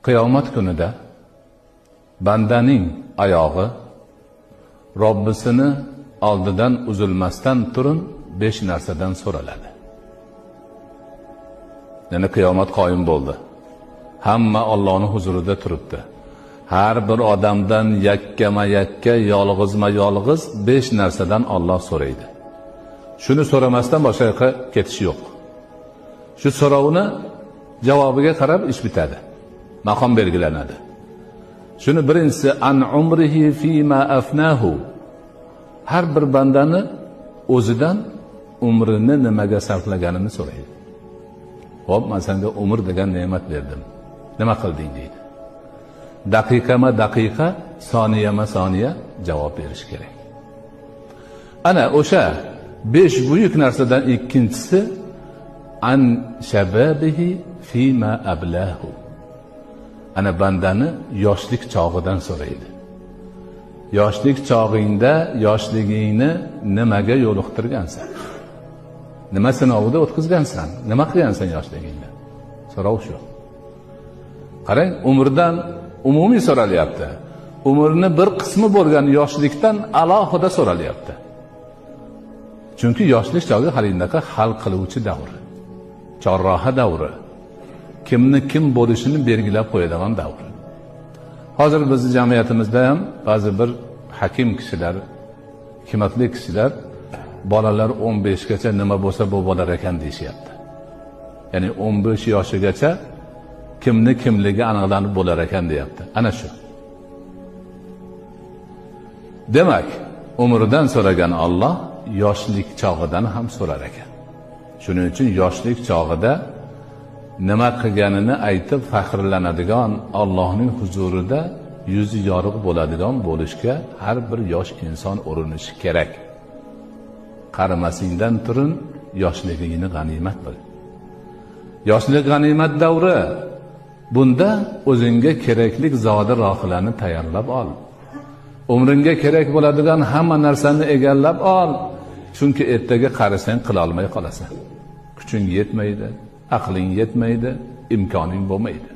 qiyomat kunida bandaning oyog'i Robbisini oldidan uzilmasdan turun 5 narsadan so'raladi. Yana qiyomat qoyim bo'ldi. Hamma Allohning huzurida turibdi. Har bir odamdan yakkama-yakka, yolg'izma-yolg'iz 5 narsadan Alloh so'raydi. Shuni so'ramasdan boshqa yoqqa ketish yo'q. Shu so'rovni javobiga qarab ish bitadi. Maqom belgilanadi. Shuni birinchisi an umrihi fima afnahu. Har bir bandani o'zidan umrini nimaga sarflaganini so'raydi. Xo'p, men senga umr degan ne'mat berdim. Nima qilding deydi. Daqiqama-daqiqa, soniyama-soniya javob berish kerak. Ana o'sha 5 buyuk narsadan ikkinchisi an shababihi fima ablahu. Ana bandani yoshlik chog'idan so'raydi. Yoshlik chog'ingda yoshligingni nimaga yo'liqtirgansan? Nima sinovida o'tkazgansan? Nima qilgansan yoshligingda? So'rov shu. Qarang, umrdan umumiy so'ralyapti. Umrni bir qismi bo'lgan yoshlikdan alohida so'ralyapti. Chunki yoshlik chog'i halindaqa hal qiluvchi davr. Chorroha davri. Kimni kim bo'lishini belgilab qo'yadigan davr. Hozir bizning jamiyatimizda ham ba'zi bir hakim kishilar, hikmatli kishilar bolalar 15 gacha nima bo'lsa bu bo'lar ekan deyishyapti. Ya'ni 15 yoshigacha kimni kimligi aniqlanib bo'lar ekan deyapti. Ana shu. Demak, umrdan so'ragan Alloh yoshlik chog'idan ham so'rar ekan. Shuning uchun yoshlik chog'ida nima qilganini aytib faxrlanadigan, Allohning huzurida yuzi yorug' bo'ladigan bo'lishga har bir yosh inson urinishi kerak. Qarimasingdan turun, yoshligingni g'animat bil. Yoshlik g'animat davri. Bunda o'zingga kerakli zodi rohilani tayyorlab ol. Umringga kerak bo'ladigan hamma narsani egallab ol. Chunki ertaga qarisang qila olmay qolasan. Kuching yetmaydi, aqling yetmaydi, imkoning bo'lmaydi.